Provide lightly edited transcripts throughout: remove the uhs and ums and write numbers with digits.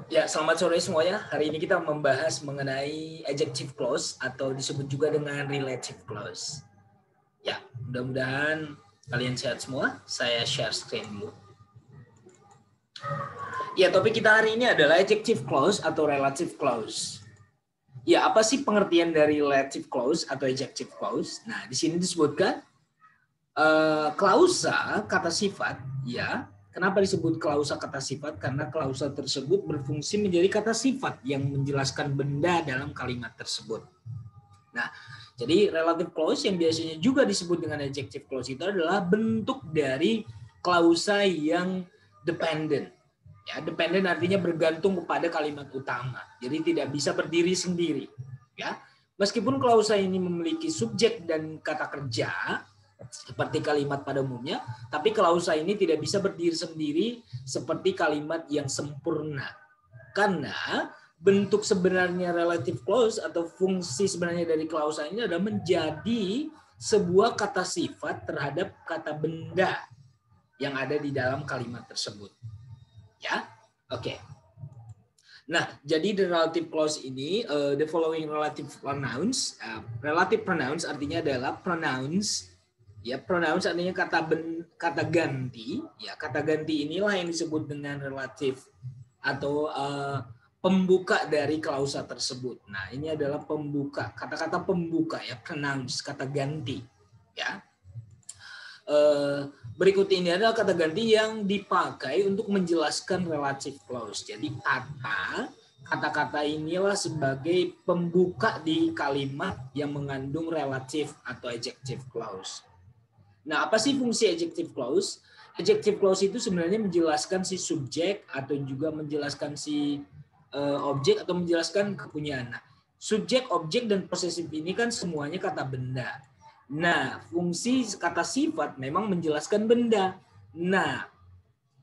Ya, selamat sore semuanya. Hari ini kita membahas mengenai adjective clause atau disebut juga dengan relative clause. Ya, mudah-mudahan kalian sehat semua. Saya share screen dulu. Ya, topik kita hari ini adalah adjective clause atau relative clause. Ya, apa sih pengertian dari relative clause atau adjective clause? Nah, di sini disebutkan klausa kata sifat, ya. Kenapa disebut klausa kata sifat? Karena klausa tersebut berfungsi menjadi kata sifat yang menjelaskan benda dalam kalimat tersebut. Nah, jadi relative clause yang biasanya juga disebut dengan adjective clause itu adalah bentuk dari klausa yang dependent. Ya, dependent artinya bergantung kepada kalimat utama. Jadi tidak bisa berdiri sendiri. Ya, meskipun klausa ini memiliki subjek dan kata kerja, seperti kalimat pada umumnya, tapi klausa ini tidak bisa berdiri sendiri seperti kalimat yang sempurna. Karena bentuk sebenarnya relative clause atau fungsi sebenarnya dari klausa ini adalah menjadi sebuah kata sifat terhadap kata benda yang ada di dalam kalimat tersebut. Ya, oke. Nah, jadi the relative clause ini, the following relative pronouns, relative pronouns artinya adalah pronouns. Ya, pronouns artinya kata ganti. Ya, kata ganti inilah yang disebut dengan relatif atau pembuka dari klausa tersebut. Nah, ini adalah pembuka, kata-kata pembuka ya, pronouns, kata ganti. Ya. Berikut ini adalah kata ganti yang dipakai untuk menjelaskan relative clause. Jadi kata-kata inilah sebagai pembuka di kalimat yang mengandung relative atau adjective clause. Nah, apa sih fungsi adjective clause? Adjective clause itu sebenarnya menjelaskan si subjek atau juga menjelaskan si objek atau menjelaskan kepunyaan. Nah, subjek, objek, dan posesif ini kan semuanya kata benda. Nah, fungsi kata sifat memang menjelaskan benda. Nah,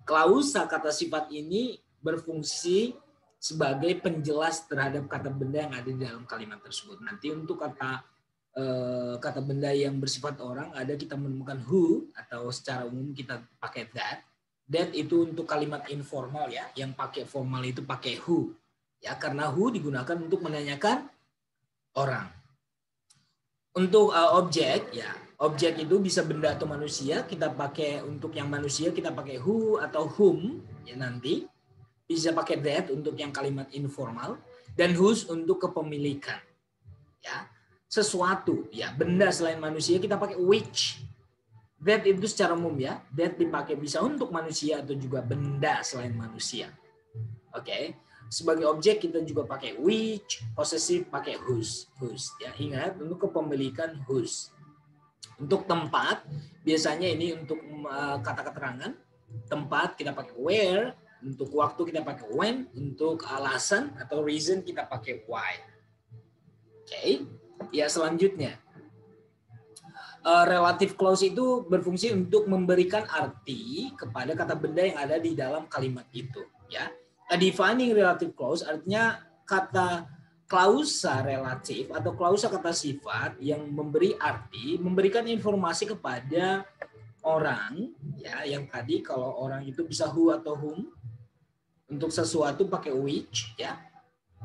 klausa kata sifat ini berfungsi sebagai penjelas terhadap kata benda yang ada di dalam kalimat tersebut. Nanti untuk kata benda yang bersifat orang ada kita menemukan who atau secara umum kita pakai that. That itu untuk kalimat informal ya, yang pakai formal itu pakai who. Ya, karena who digunakan untuk menanyakan orang. Untuk objek ya, objek itu bisa benda atau manusia, kita pakai untuk yang manusia kita pakai who atau whom ya nanti. Bisa pakai that untuk yang kalimat informal dan whose untuk kepemilikan. Ya. Sesuatu ya, benda selain manusia kita pakai which. That itu secara umum ya, that dipakai bisa untuk manusia atau juga benda selain manusia. Oke. Sebagai objek kita juga pakai which, possessive pakai whose ya. Ingat untuk kepemilikan whose. Untuk tempat biasanya ini untuk kata keterangan. Tempat kita pakai where, untuk waktu kita pakai when, untuk alasan atau reason kita pakai why. Oke. Ya, selanjutnya. Relative clause itu berfungsi untuk memberikan arti kepada kata benda yang ada di dalam kalimat itu, ya. Defining relative clause artinya kata klausa relatif atau klausa kata sifat yang memberi arti, memberikan informasi kepada orang, ya, yang tadi kalau orang itu bisa who atau whom, untuk sesuatu pakai which, ya.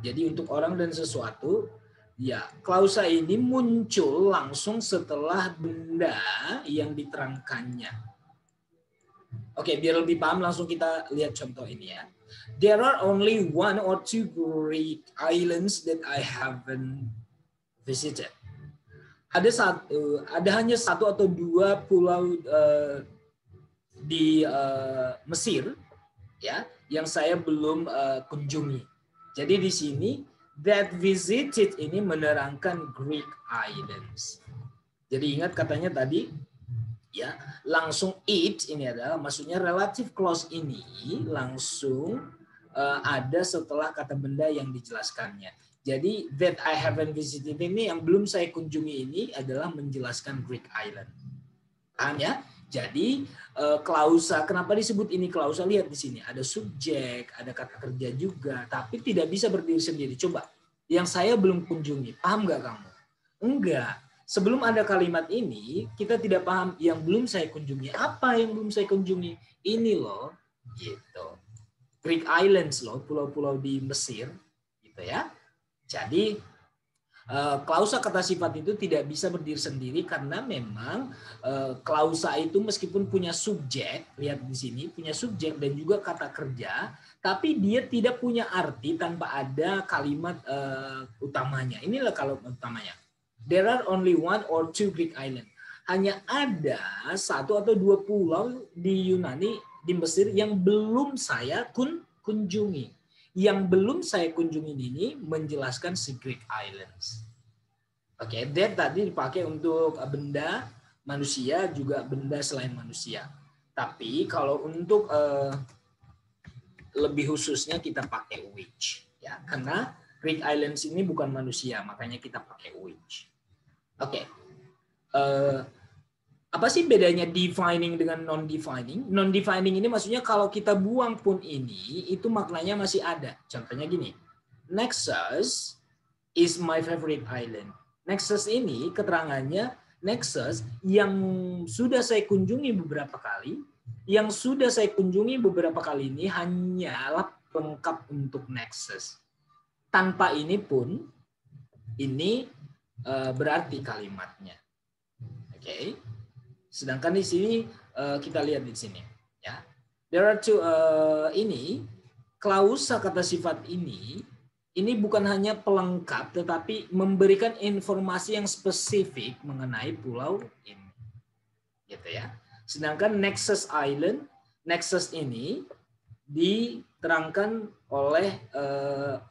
Jadi untuk orang dan sesuatu, ya, klausa ini muncul langsung setelah benda yang diterangkannya. Oke, biar lebih paham langsung kita lihat contoh ini ya. There are only 1 or 2 Greek islands that I haven't visited. Ada hanya 1 atau 2 pulau di Mesir ya yang saya belum kunjungi. Jadi di sini that visited ini menerangkan Greek islands. Jadi ingat katanya tadi ya, langsung it ini adalah maksudnya relative clause ini langsung ada setelah kata benda yang dijelaskannya. Jadi that I haven't visited ini yang belum saya kunjungi ini adalah menjelaskan Greek island. Paham ya? Jadi klausa, kenapa disebut ini klausa? Lihat di sini ada subjek, ada kata kerja juga, tapi tidak bisa berdiri sendiri. Coba, yang saya belum kunjungi, paham nggak kamu? Enggak. Sebelum ada kalimat ini, kita tidak paham yang belum saya kunjungi. Apa yang belum saya kunjungi? Ini loh, gitu. Greek Islands loh, pulau-pulau di Mesir, gitu ya. Jadi klausa kata sifat itu tidak bisa berdiri sendiri karena memang klausa itu meskipun punya subjek, lihat di sini punya subjek dan juga kata kerja, tapi dia tidak punya arti tanpa ada kalimat utamanya. Inilah kalimat utamanya. There are only one or two Greek island. Hanya ada satu atau dua pulau di Yunani, di Mesir yang belum saya kunjungi. Yang belum saya kunjungi ini menjelaskan si Greek Islands. Oke, that tadi dipakai untuk benda manusia, juga benda selain manusia. Tapi kalau untuk lebih khususnya kita pakai which, ya, karena Greek Islands ini bukan manusia, makanya kita pakai which. Oke, apa sih bedanya defining dengan non-defining? Non-defining ini maksudnya kalau kita buang pun ini, itu maknanya masih ada. Contohnya gini, Naxos is my favorite island. Naxos ini keterangannya, Naxos yang sudah saya kunjungi beberapa kali, ini hanyalah pelengkap untuk Naxos. Tanpa ini pun, ini berarti kalimatnya. Oke. Sedangkan di sini kita lihat di sini, ya. There are two ini klausa kata sifat ini bukan hanya pelengkap tetapi memberikan informasi yang spesifik mengenai pulau ini, gitu ya. Sedangkan Naxos Island, Naxos ini diterangkan oleh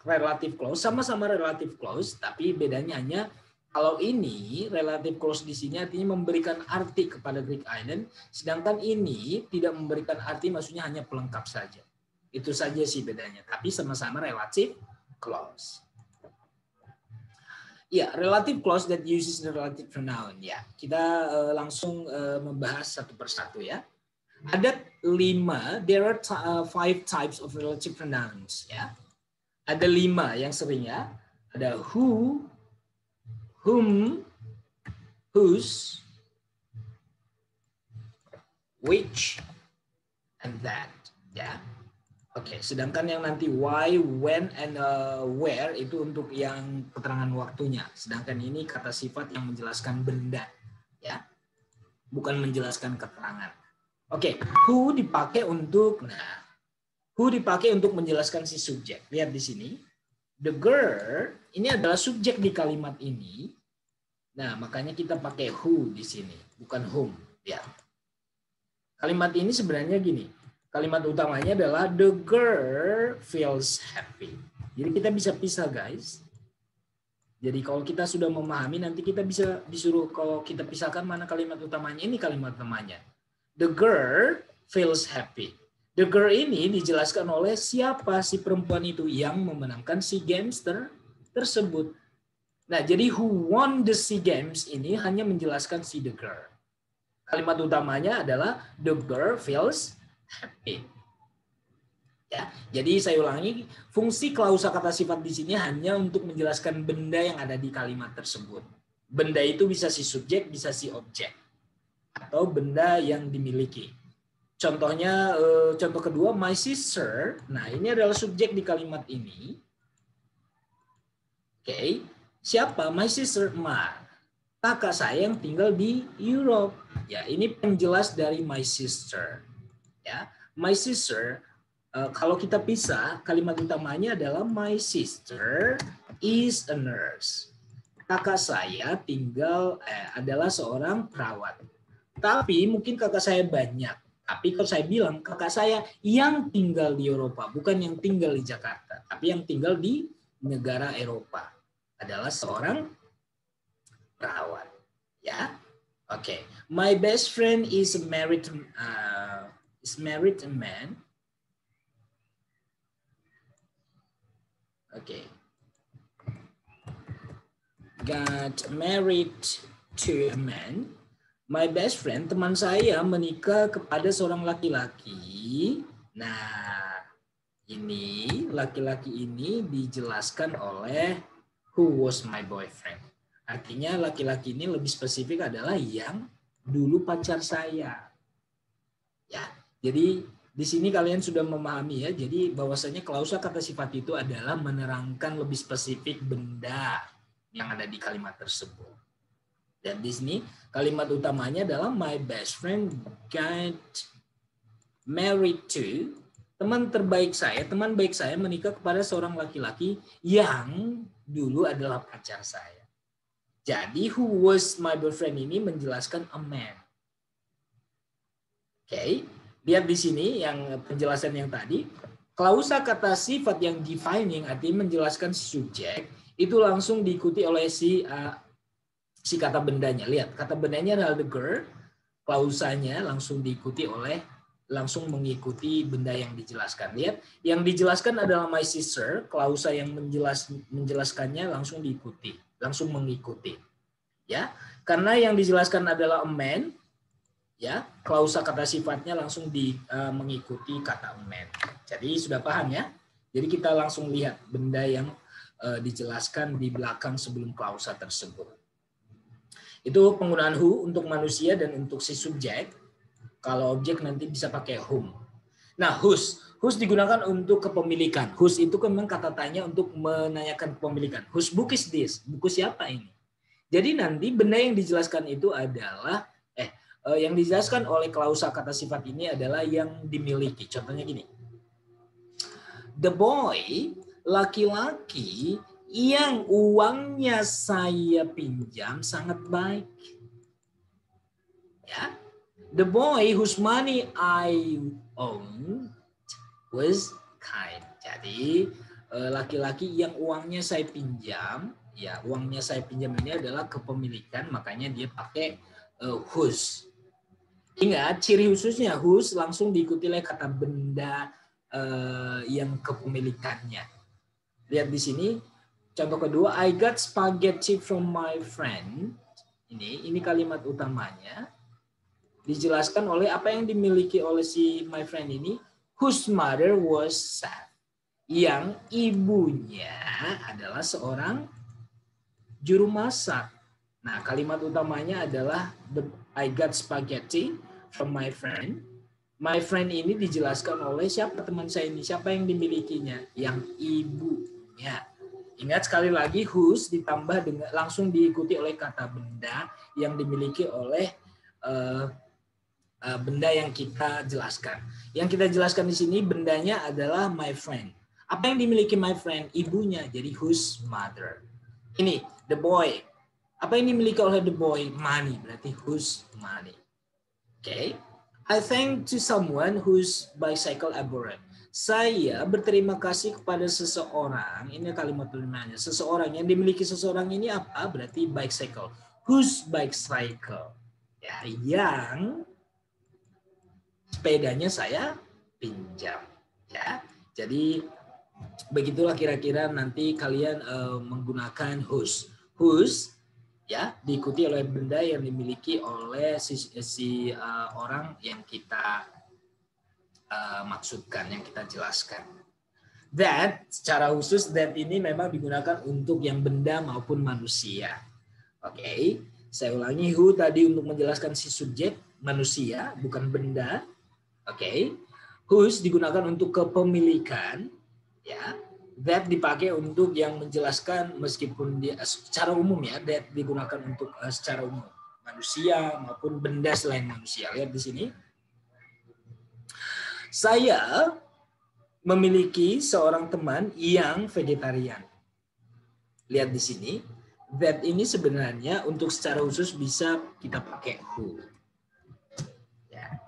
relative clause, sama-sama relative clause, tapi bedanya hanya kalau ini relative clause di sini artinya memberikan arti kepada Greek Island, sedangkan ini tidak memberikan arti, maksudnya hanya pelengkap saja. Itu saja sih bedanya, tapi sama-sama relative clause. Ya, relative clause that uses the relative pronoun. Ya, kita langsung membahas satu persatu ya. Ada 5, there are 5 types of relative pronouns ya. Ada 5 yang sering ya. Ada who, whom, whose, which, and that. Ya. Oke, sedangkan yang nanti why, when, and where itu untuk yang keterangan waktunya. Sedangkan ini kata sifat yang menjelaskan benda, ya, bukan menjelaskan keterangan. Oke, who dipakai untuk, who dipakai untuk menjelaskan si subjek. Lihat di sini, the girl ini adalah subjek di kalimat ini. Nah, makanya kita pakai who di sini, bukan whom, ya. Kalimat ini sebenarnya gini. Kalimat utamanya adalah the girl feels happy. Jadi kita bisa pisah, guys. Jadi kalau kita sudah memahami, nanti kita bisa disuruh kalau kita pisahkan mana kalimat utamanya, ini kalimat utamanya. The girl feels happy. The girl ini dijelaskan oleh siapa si perempuan itu yang memenangkan SEA Games tersebut. Nah, jadi who won the SEA Games ini hanya menjelaskan si the girl. Kalimat utamanya adalah the girl feels happy. Ya, jadi saya ulangi, fungsi klausa kata sifat di sini hanya untuk menjelaskan benda yang ada di kalimat tersebut. Benda itu bisa si subjek, bisa si objek, atau benda yang dimiliki. Contohnya, contoh kedua, my sister. Nah, ini adalah subjek di kalimat ini. Oke, siapa? My sister, kakak saya yang tinggal di Europe. Ya, ini penjelas dari my sister. Ya, my sister. Kalau kita pisah, kalimat utamanya adalah my sister is a nurse. Kakak saya tinggal adalah seorang perawat. Tapi mungkin kakak saya banyak. Tapi kalau saya bilang kakak saya yang tinggal di Eropa, bukan yang tinggal di Jakarta, tapi yang tinggal di negara Eropa adalah seorang perawat. Ya, oke. My best friend is married a man. Okay. Got married to a man. My best friend, teman saya menikah kepada seorang laki-laki. Nah, ini laki-laki ini dijelaskan oleh who was my boyfriend. Artinya laki-laki ini lebih spesifik adalah yang dulu pacar saya. Ya, jadi Di sini kalian sudah memahami ya, jadi bahwasanya klausa kata sifat itu adalah menerangkan lebih spesifik benda yang ada di kalimat tersebut. Dan di sini kalimat utamanya adalah my best friend got married to, teman baik saya menikah kepada seorang laki-laki yang dulu adalah pacar saya. Jadi who was my boyfriend ini menjelaskan a man. Oke. Lihat di sini yang penjelasan yang tadi, klausa kata sifat yang defining artinya menjelaskan si subjek itu langsung diikuti oleh si kata bendanya. Lihat, kata bendanya adalah the girl, klausanya langsung mengikuti benda yang dijelaskan. Lihat, yang dijelaskan adalah my sister, klausa yang menjelaskannya langsung mengikuti. Ya, karena yang dijelaskan adalah a man, ya, klausa kata sifatnya langsung mengikuti kata man. Jadi sudah paham ya? Jadi kita langsung lihat benda yang dijelaskan di belakang sebelum klausa tersebut. Itu penggunaan who untuk manusia dan untuk si subjek. Kalau objek nanti bisa pakai whom. Nah, whose digunakan untuk kepemilikan. Whose itu memang kata tanya untuk menanyakan kepemilikan. Whose book is this? Buku siapa ini? Jadi nanti benda yang dijelaskan itu adalah yang dijelaskan oleh klausa kata sifat ini adalah yang dimiliki. Contohnya gini. The boy, laki-laki yang uangnya saya pinjam sangat baik. Ya. The boy whose money I owned was kind. Jadi laki-laki yang uangnya saya pinjam, ya uangnya saya pinjam ini adalah kepemilikan, makanya dia pakai whose. Ingat, ciri khususnya whose langsung diikuti oleh kata benda yang kepemilikannya. Lihat di sini, contoh kedua, I got spaghetti from my friend. Ini kalimat utamanya. Dijelaskan oleh apa yang dimiliki oleh si my friend ini, whose mother was sad. Yang ibunya adalah seorang juru masak. Nah, kalimat utamanya adalah I got spaghetti from my friend. My friend ini dijelaskan oleh siapa teman saya ini? Siapa yang dimilikinya? Yang ibunya. Ingat sekali lagi whose ditambah dengan langsung diikuti oleh kata benda yang dimiliki oleh benda yang kita jelaskan. Yang kita jelaskan di sini bendanya adalah my friend. Apa yang dimiliki my friend? Ibunya. Jadi whose mother. Ini the boy. Apa yang dimiliki oleh the boy? Money. Berarti whose money. Okay. I thank to someone whose bicycle I borrowed. Saya berterima kasih kepada seseorang. Ini kalimat tulisannya. Seseorang yang dimiliki seseorang ini apa? Berarti bicycle. Whose bicycle? Ya, yang sepedanya saya pinjam. Ya, jadi begitulah kira-kira nanti kalian menggunakan whose. Whose ya diikuti oleh benda yang dimiliki oleh si orang yang kita maksudkan, yang kita jelaskan. That secara khusus that ini memang digunakan untuk yang benda maupun manusia. Oke, saya ulangi, who tadi untuk menjelaskan si subjek manusia bukan benda. Oke, whose digunakan untuk kepemilikan, ya. That dipakai untuk yang menjelaskan meskipun dia secara umum ya, that digunakan untuk secara umum manusia maupun benda selain manusia. Lihat di sini. Saya memiliki seorang teman yang vegetarian. Lihat di sini. That ini sebenarnya untuk secara khusus bisa kita pakai who. Ya.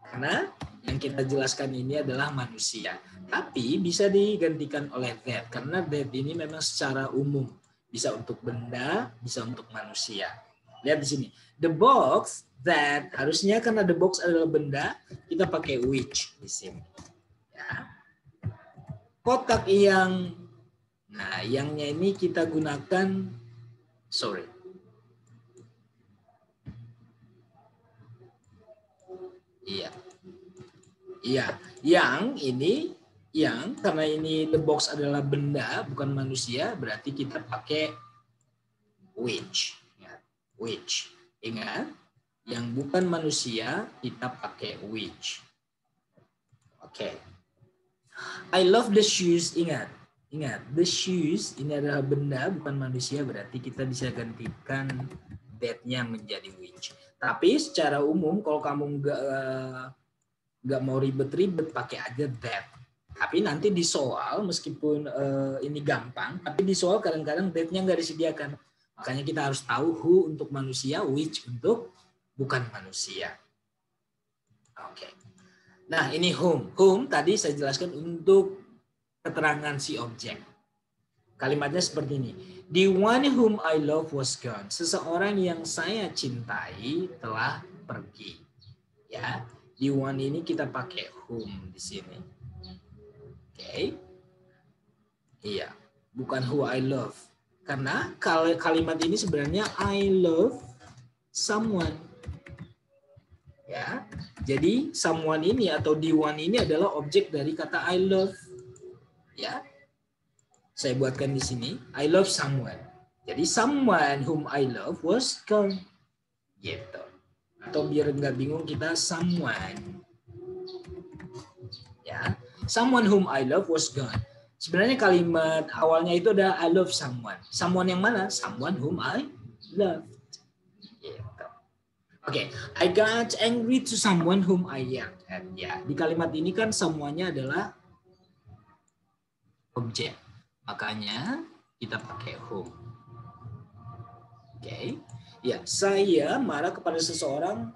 Karena yang kita jelaskan ini adalah manusia. Tapi bisa digantikan oleh that. Karena that ini memang secara umum. Bisa untuk benda, bisa untuk manusia. Lihat di sini. The box that, harusnya karena the box adalah benda, kita pakai which di sini. Ya. Kotak yang, nah yangnya ini kita gunakan, sorry. Iya. Iya, yang ini, yang karena ini the box adalah benda bukan manusia, berarti kita pakai which. Ya, which. Ingat, yang bukan manusia kita pakai which. Oke. I love the shoes. Ingat, the shoes ini adalah benda bukan manusia, berarti kita bisa gantikan that-nya menjadi which. Tapi secara umum kalau kamu nggak mau ribet-ribet, pakai aja that. Tapi nanti di soal meskipun ini gampang, tapi di soal kadang-kadang that-nya nggak disediakan. Makanya kita harus tahu who untuk manusia, which untuk bukan manusia. Oke. Nah, ini whom. Whom tadi saya jelaskan untuk keterangan si objek. Kalimatnya seperti ini. The one whom I love was gone. Seseorang yang saya cintai telah pergi. Ya, the one ini kita pakai whom di sini. Oke. Iya, bukan who I love. Karena kalimat ini sebenarnya I love someone. Ya, jadi someone ini atau the one ini adalah objek dari kata I love. Ya, saya buatkan di sini. I love someone. Jadi someone whom I love was gone. Gitu. Atau biar nggak bingung kita someone. Ya, someone whom I love was gone. Sebenarnya kalimat awalnya itu ada I love someone. Someone yang mana? Someone whom I love. Gitu. Oke, I got angry to someone whom I yelled at. Ya, di kalimat ini kan semuanya adalah objek. Makanya kita pakai whom. Oke. Ya, saya marah kepada seseorang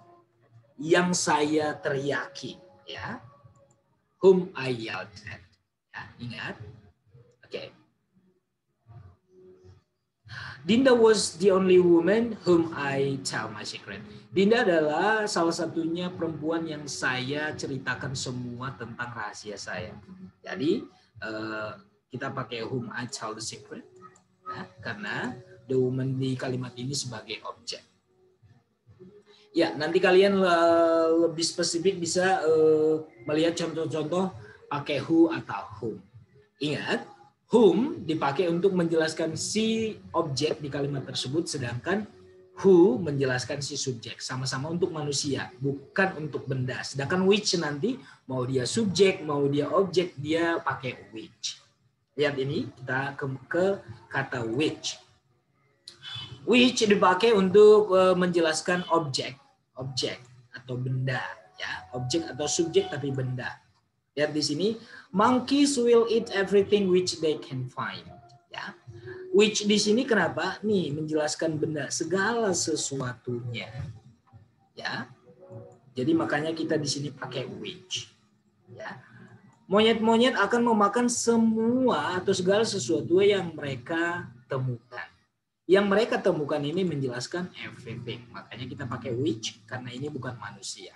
yang saya teriaki, ya. Whom I yelled at. Ya, ingat. Oke. Dinda was the only woman whom I tell my secret. Dinda adalah salah satunya perempuan yang saya ceritakan semua tentang rahasia saya. Jadi kita pakai whom I tell the secret, nah, karena the woman di kalimat ini sebagai objek. Ya, nanti kalian lebih spesifik bisa melihat contoh-contoh pakai who atau whom. Ingat, whom dipakai untuk menjelaskan si objek di kalimat tersebut, sedangkan who menjelaskan si subjek. Sama-sama untuk manusia, bukan untuk benda. Sedangkan which nanti, mau dia subjek, mau dia objek, dia pakai which. Lihat ini, kita ke kata which. Which dipakai untuk menjelaskan objek atau benda, ya, objek atau subjek tapi benda. Lihat di sini, monkeys will eat everything which they can find. Ya, which di sini kenapa? Nih menjelaskan benda, segala sesuatunya. Ya, jadi makanya kita di sini pakai which. Ya. Monyet-monyet akan memakan semua atau segala sesuatu yang mereka temukan. Yang mereka temukan ini menjelaskan everything. Makanya kita pakai which karena ini bukan manusia.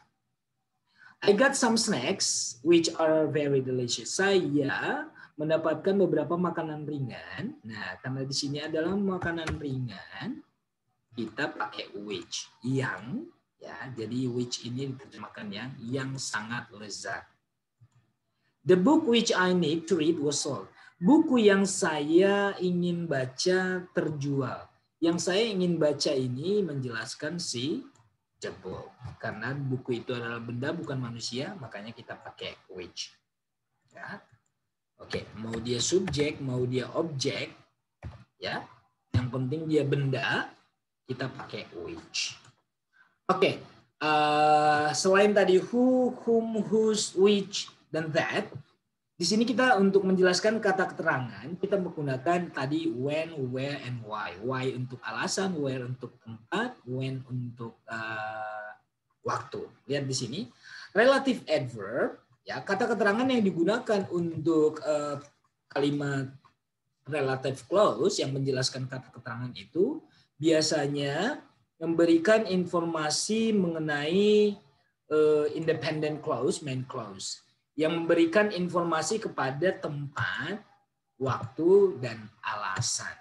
I got some snacks which are very delicious. Saya mendapatkan beberapa makanan ringan. Nah, karena di sini adalah makanan ringan, kita pakai which. Yang, ya, jadi which ini diterjemahkan yang sangat lezat. The book which I need to read was sold. Buku yang saya ingin baca terjual. Yang saya ingin baca ini menjelaskan si the book. Karena buku itu adalah benda bukan manusia, makanya kita pakai which. Ya. Oke, mau dia subjek, mau dia objek, ya. Yang penting dia benda, kita pakai which. Oke, selain tadi who, whom, whose, which, dan that, di sini kita untuk menjelaskan kata keterangan, kita menggunakan tadi when, where, and why. Why untuk alasan, where untuk tempat, when untuk waktu. Lihat di sini, relative adverb, ya, kata keterangan yang digunakan untuk kalimat relative clause yang menjelaskan kata keterangan itu biasanya memberikan informasi mengenai independent clause, main clause, yang memberikan informasi kepada tempat, waktu, dan alasan.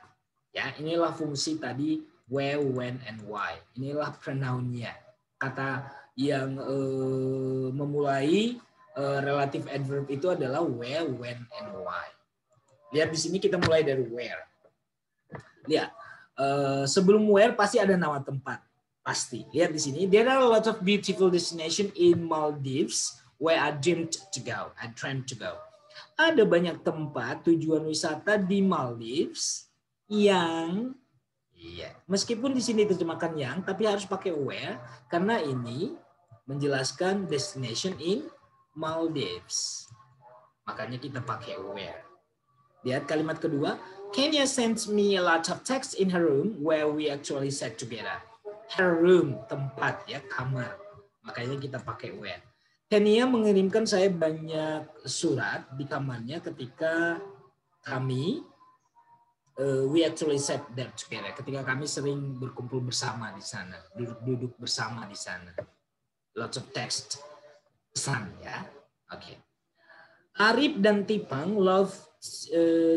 Ya, inilah fungsi tadi where, when, and why. Inilah pronoun-nya. Kata yang memulai relative adverb itu adalah where, when, and why. Lihat di sini kita mulai dari where. Lihat, sebelum where pasti ada nama tempat. Pasti. Lihat di sini, there are a lot of beautiful destinations in Maldives. where I dreamed to go. I dreamt to go. Ada banyak tempat tujuan wisata di Maldives yang meskipun di sini terjemahkan yang, tapi harus pakai where karena ini menjelaskan destination in Maldives. Makanya kita pakai where. Lihat kalimat kedua. Kenya sent me a lot of text in her room where we actually sat together. Her room, tempat ya, kamar. Makanya kita pakai where. Kenya mengirimkan saya banyak surat di kamarnya ketika kami we actually sat there together. Ketika kami sering berkumpul bersama di sana, duduk bersama di sana. Lots of text, pesan ya. Oke. Arif dan Tipang love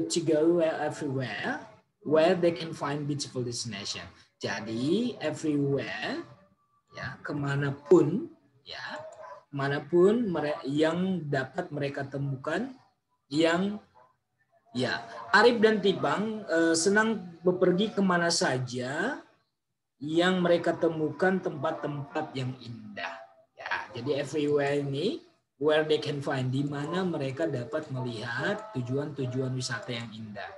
to go everywhere where they can find beautiful destination. Jadi everywhere ya, kemanapun yang dapat mereka temukan yang ya, Arif dan Tipang senang bepergi kemana saja yang mereka temukan tempat-tempat yang indah. Ya, jadi everywhere ini where they can find, di mana mereka dapat melihat tujuan-tujuan wisata yang indah.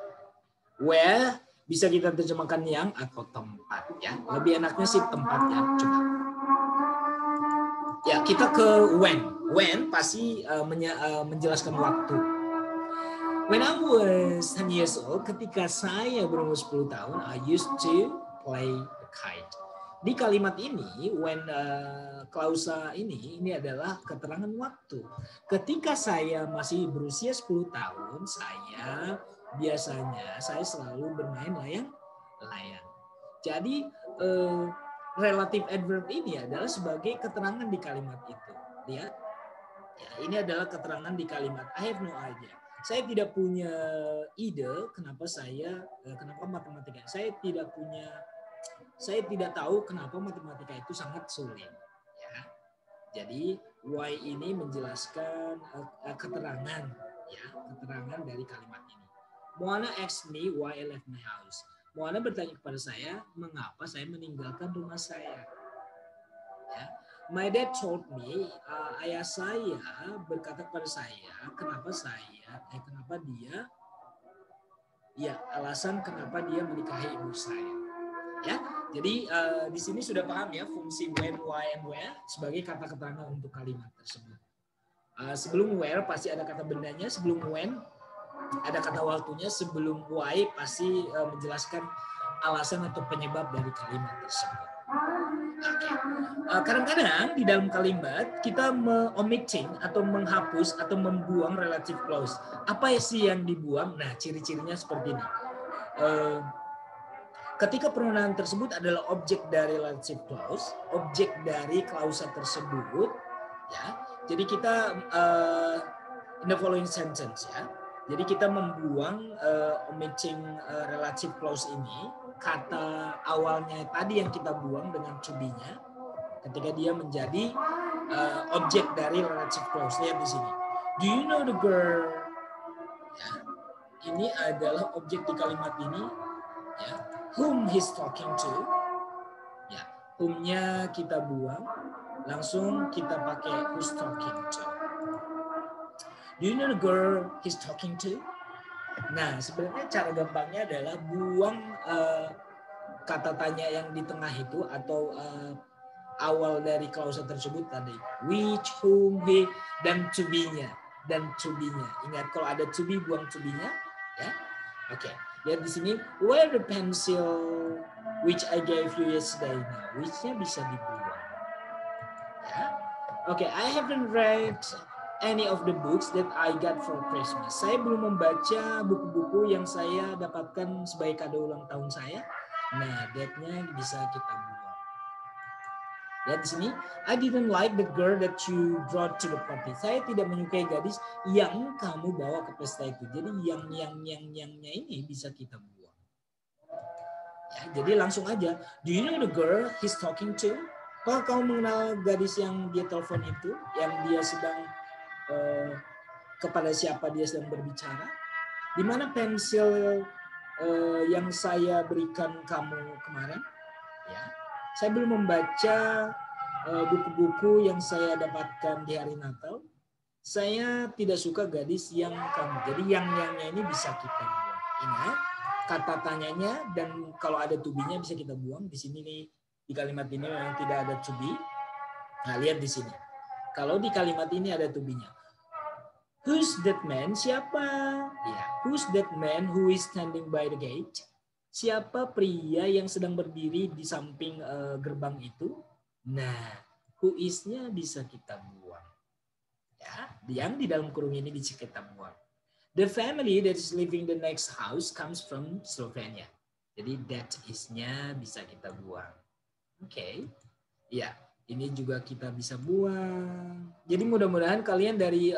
Where bisa kita terjemahkan yang atau tempat ya. Lebih enaknya sih tempat ya. Coba. Ya, kita ke when. When pasti menjelaskan waktu. When I was 10 years old, ketika saya berumur 10 tahun, I used to play the kite. Di kalimat ini, when klausa ini adalah keterangan waktu. Ketika saya masih berusia 10 tahun, saya selalu bermain layang-layang. Jadi relative adverb ini adalah sebagai keterangan di kalimat itu. Lihat, ya, ini adalah keterangan di kalimat. I have no idea. Saya tidak punya ide kenapa matematika. Saya tidak tahu kenapa matematika itu sangat sulit. Ya. Jadi why ini menjelaskan keterangan dari kalimat ini. Moana asked me why I left my house. Moana bertanya kepada saya, mengapa saya meninggalkan rumah saya. Ya. My dad told me, ayah saya berkata kepada saya, alasan kenapa dia menikahi ibu saya. Ya, jadi di sini sudah paham ya fungsi when, why, and where sebagai kata keterangan untuk kalimat tersebut. Sebelum where pasti ada kata bendanya, sebelum when ada kata waktunya, sebelum why pasti menjelaskan alasan atau penyebab dari kalimat tersebut. Okay. Kadang-kadang di dalam kalimat kita omitting atau menghapus atau membuang relative clause. Apa sih yang dibuang? Nah, ciri-cirinya seperti ini. Ketika pronoun tersebut adalah objek dari relative clause, objek dari klausa tersebut, ya. Jadi kita in the following sentence ya. Jadi kita membuang omitting relative clause ini, kata awalnya tadi yang kita buang dengan to be-nya, ketika dia menjadi objek dari relative clause. Lihat di sini. Do you know the girl? Ya, ini adalah objek di kalimat ini. Ya, whom he's talking to. Ya, whom-nya kita buang, langsung kita pakai who's talking to. Do you know the girl he's talking to? Nah, sebenarnya cara gampangnya adalah buang kata tanya yang di tengah itu atau awal dari klausa tersebut tadi. Which, whom, he, dan to be-nya. Ingat kalau ada to be, buang to be-nya. Ya, oke. Lihat di sini, where the pencil which I gave you yesterday. Nah, which-nya bisa dibuang. Ya, oke. I haven't read any of the books that I got for Christmas. Saya belum membaca buku-buku yang saya dapatkan sebagai kado ulang tahun saya. Nah, that-nya bisa kita buang. Lihat di sini, I didn't like the girl that you brought to the party. Saya tidak menyukai gadis yang kamu bawa ke pesta itu. Jadi yang-nya ini bisa kita buang. Ya, jadi langsung aja. Do you know the girl he's talking to? Kalau kamu mengenal gadis yang dia telepon itu, yang dia sedang kepada siapa dia sedang berbicara? Di mana pensil yang saya berikan kamu kemarin? Ya, saya belum membaca buku-buku yang saya dapatkan di hari Natal. Saya tidak suka gadis yang kamu. Jadi yang-yangnya ini bisa kita buang. Ingat, kata tanyanya dan kalau ada to be-nya bisa kita buang. Di sini nih, di kalimat ini memang tidak ada to be. Nah, lihat di sini. Kalau di kalimat ini ada to be-nya. Who's that man? Siapa? Ya, who's that man who is standing by the gate? Siapa pria yang sedang berdiri di samping gerbang itu? Nah, who is-nya bisa kita buang. Ya, yang di dalam kurung ini bisa kita buang. The family that is living the next house comes from Slovenia. Jadi that is-nya bisa kita buang. Oke. Ya, ini juga kita bisa buang. Jadi mudah-mudahan kalian dari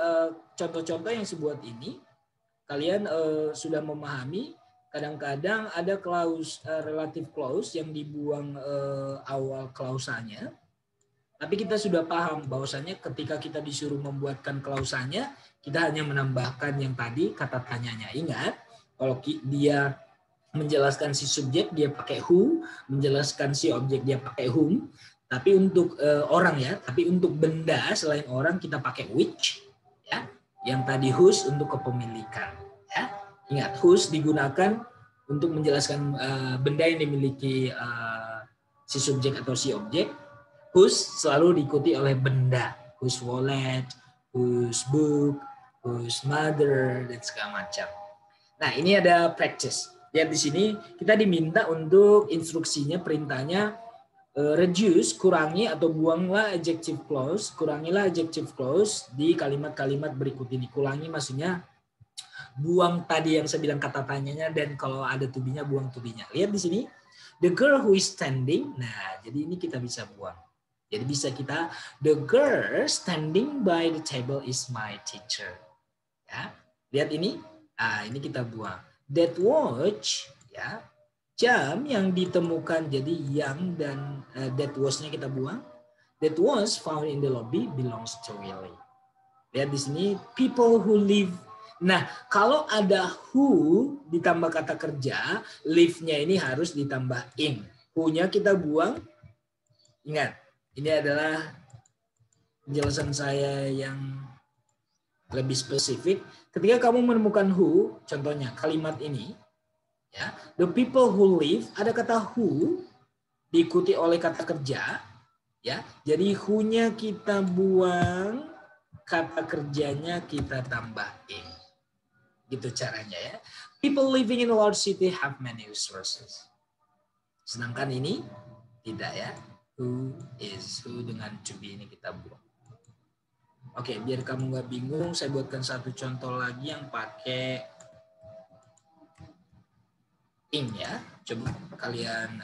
contoh-contoh yang sebuat ini, kalian sudah memahami kadang-kadang ada relative clause yang dibuang awal klausanya. Tapi kita sudah paham bahwasannya ketika kita disuruh membuatkan klausanya, kita hanya menambahkan yang tadi kata tanyanya. Ingat, kalau dia menjelaskan si subjek dia pakai who, menjelaskan si objek dia pakai whom. Tapi untuk orang ya, tapi untuk benda selain orang kita pakai which, ya. Yang tadi whose untuk kepemilikan, ya. Ingat, whose digunakan untuk menjelaskan benda yang dimiliki si subjek atau si objek. Whose selalu diikuti oleh benda, whose wallet, whose book, whose mother, dan segala macam. Nah, ini ada practice. Lihat di sini kita diminta untuk instruksinya, perintahnya reduce, kurangi atau buanglah adjective clause, kurangilah adjective clause di kalimat-kalimat berikut ini. Kurangi maksudnya buang tadi yang saya bilang kata tanyanya dan kalau ada to be-nya buang to be-nya. Lihat di sini, the girl who is standing. Nah, jadi ini kita bisa buang. Jadi bisa kita, the girl standing by the table is my teacher. Ya, lihat ini. Ini kita buang. That watch, ya, jam yang ditemukan jadi yang dan that was-nya kita buang. That was found in the lobby belongs to Willie. Lihat di sini, people who live. Nah, kalau ada who ditambah kata kerja, live-nya ini harus ditambah in. Who-nya kita buang. Ingat. Ini adalah penjelasan saya yang lebih spesifik. Ketika kamu menemukan who, contohnya kalimat ini, ya, the people who live, ada kata who diikuti oleh kata kerja, ya. Jadi who-nya kita buang, kata kerjanya kita tambah in. Gitu caranya ya. People living in a large city have many resources. Sedangkan ini tidak ya. Who is, who dengan to be ini kita buang. Oke, biar kamu nggak bingung, saya buatkan satu contoh lagi yang pakai in ya. Coba kalian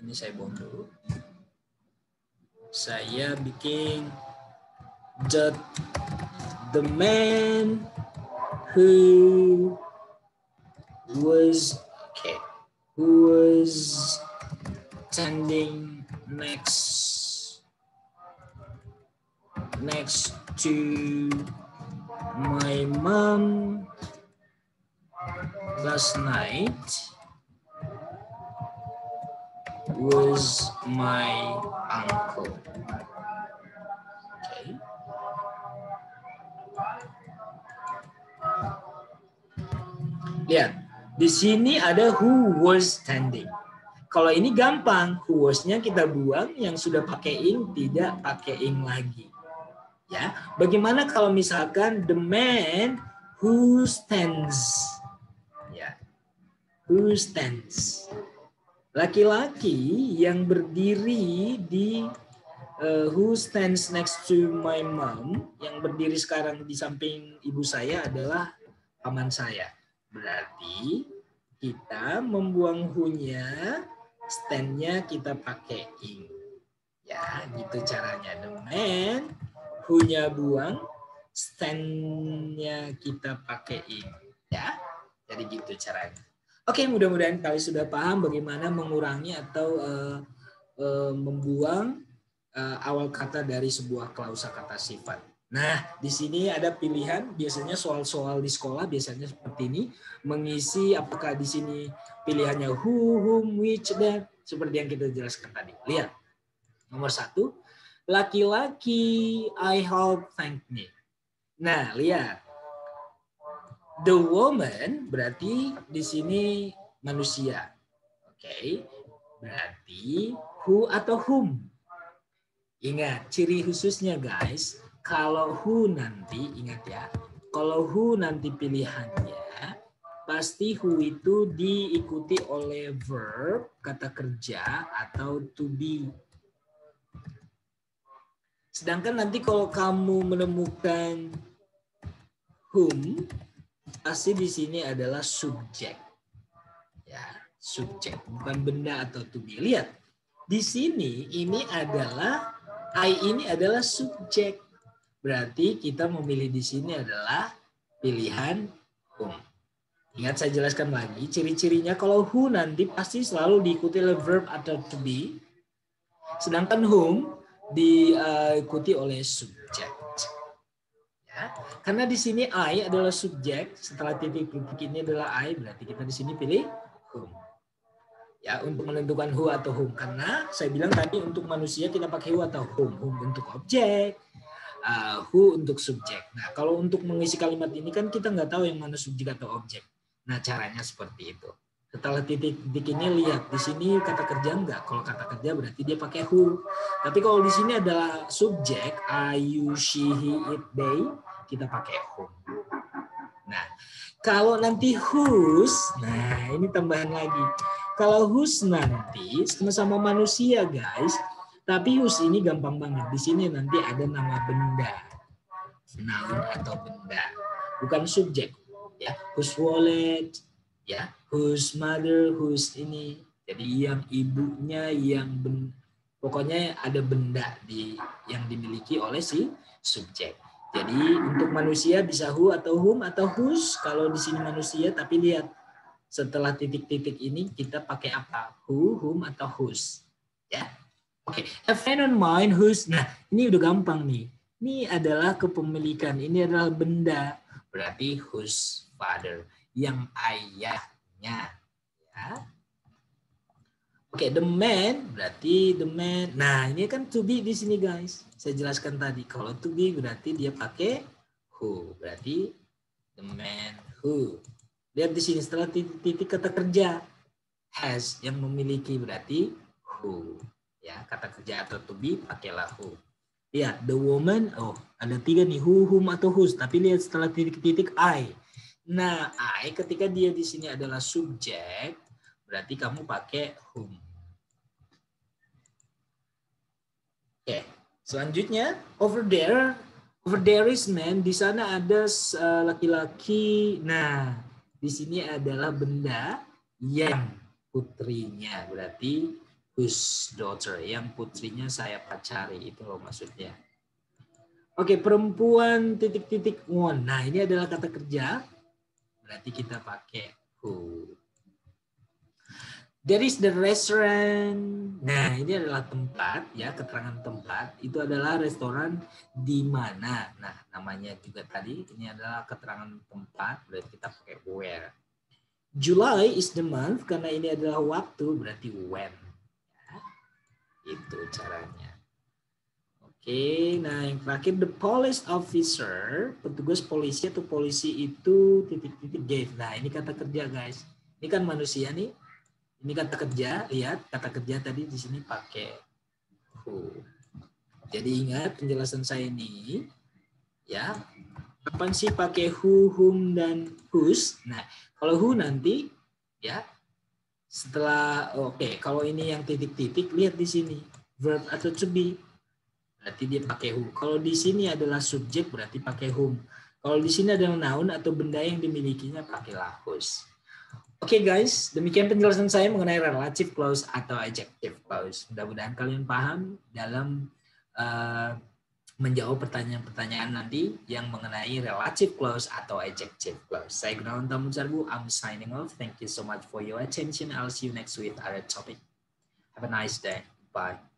ini saya buang dulu. Saya bikin the man who was standing next to my mom last night was my uncle. Okay. Lihat, di sini ada who was standing. Kalau ini gampang, who was-nya kita buang, yang sudah pakai in tidak pakai in lagi. Ya, bagaimana kalau misalkan the man who stands, ya, who stands, laki-laki yang berdiri di who stands next to my mom, yang berdiri sekarang di samping ibu saya adalah paman saya. Berarti kita membuang who-nya, stand-nya kita pakai in. Ya, gitu caranya. The man, who-nya buang, stand-nya kita pakai in. Ya, jadi gitu caranya. Oke, mudah-mudahan kalian sudah paham bagaimana mengurangi atau membuang awal kata dari sebuah klausa kata sifat. Nah, di sini ada pilihan, biasanya soal-soal di sekolah biasanya seperti ini, mengisi apakah di sini pilihannya who, whom, which, that, seperti yang kita jelaskan tadi. Lihat, nomor 1, laki-laki I hope thank me. Nah, lihat. The woman berarti di sini manusia. Oke. Berarti who atau whom? Ingat, ciri khususnya guys, kalau who nanti, ingat ya, kalau who nanti pilihannya, pasti who itu diikuti oleh verb, kata kerja, atau to be. Sedangkan nanti kalau kamu menemukan whom, pasti di sini adalah subjek. Ya, subjek, bukan benda atau to be. Lihat, di sini ini adalah I ini adalah subjek. Berarti kita memilih di sini adalah pilihan whom. Ingat saya jelaskan lagi, ciri-cirinya kalau who nanti pasti selalu diikuti oleh verb atau to be. Sedangkan whom diikuti oleh subjek. Ya, karena di sini I adalah subjek, setelah titik-titik ini adalah I, berarti kita di sini pilih whom. Ya, untuk menentukan who atau whom. Karena saya bilang tadi untuk manusia kita pakai who atau whom. Whom untuk objek, who untuk subjek. Nah, kalau untuk mengisi kalimat ini kan kita nggak tahu yang mana subjek atau objek. Nah, caranya seperti itu. Setelah titik-titik ini lihat di sini kata kerja enggak. Kalau kata kerja berarti dia pakai who. Tapi kalau di sini adalah subjek, I, you, she, he, it, they, kita pakai whom. Nah, kalau nanti whose, nah ini tambahan lagi. Kalau whose nanti sama-sama manusia guys, tapi whose ini gampang banget. Di sini nanti ada nama benda, noun atau benda, bukan subjek. Ya, whose wallet, ya, whose mother, whose ini. Jadi yang ibunya, yang pokoknya ada benda yang dimiliki oleh si subjek. Jadi untuk manusia bisa who atau whom atau whose. Kalau di sini manusia, tapi lihat setelah titik-titik ini kita pakai apa? Who, whom atau whose. Ya. Oke, a friend of mine whose. Nah, ini udah gampang nih. Ini adalah kepemilikan, ini adalah benda. Berarti whose father, yang ayahnya. Ya. Oke, the man berarti the man. Nah, ini kan to be di sini guys. Saya jelaskan tadi. Kalau to be berarti dia pakai who. Berarti the man who. Lihat di sini setelah titik kata kerja has yang memiliki berarti who. Ya, kata kerja atau to be pakailah who. Lihat the woman, oh ada 3 nih, who, whom atau whose. Tapi lihat setelah titik-titik I. Nah, I ketika dia di sini adalah subjek, berarti kamu pakai whom. Oke, selanjutnya over there is man. Di sana ada laki-laki. Nah, di sini adalah benda yang putrinya, berarti whose daughter, yang putrinya saya pacari, itu loh maksudnya. Oke, perempuan titik-titik one. Nah, ini adalah kata kerja, berarti kita pakai who. There is the restaurant. Nah, ini adalah tempat, ya, keterangan tempat. Itu adalah restoran di mana. Nah, namanya juga tadi, ini adalah keterangan tempat, berarti kita pakai where. July is the month, karena ini adalah waktu, berarti when. Ya, itu caranya. Oke, nah yang terakhir, the police officer, petugas polisi atau polisi itu titik-titik gave. Nah, ini kata kerja, guys. Ini kan manusia nih. Ini kata kerja, lihat kata kerja tadi di sini pakai who. Jadi ingat penjelasan saya ini, ya. Kapan sih pakai who, whom, dan whose? Nah, kalau who nanti, ya, setelah oke, kalau ini yang titik-titik, lihat di sini verb atau to be, berarti dia pakai who. Kalau di sini adalah subjek, berarti pakai whom. Kalau di sini adalah noun atau benda yang dimilikinya, pakailah whose. Oke guys, demikian penjelasan saya mengenai relative clause atau adjective clause. Mudah-mudahan kalian paham dalam menjawab pertanyaan-pertanyaan nanti yang mengenai relative clause atau adjective clause. Saya Gunawan Tamu Sarbu, I'm signing off. Thank you so much for your attention. I'll see you next week with other topic. Have a nice day. Bye.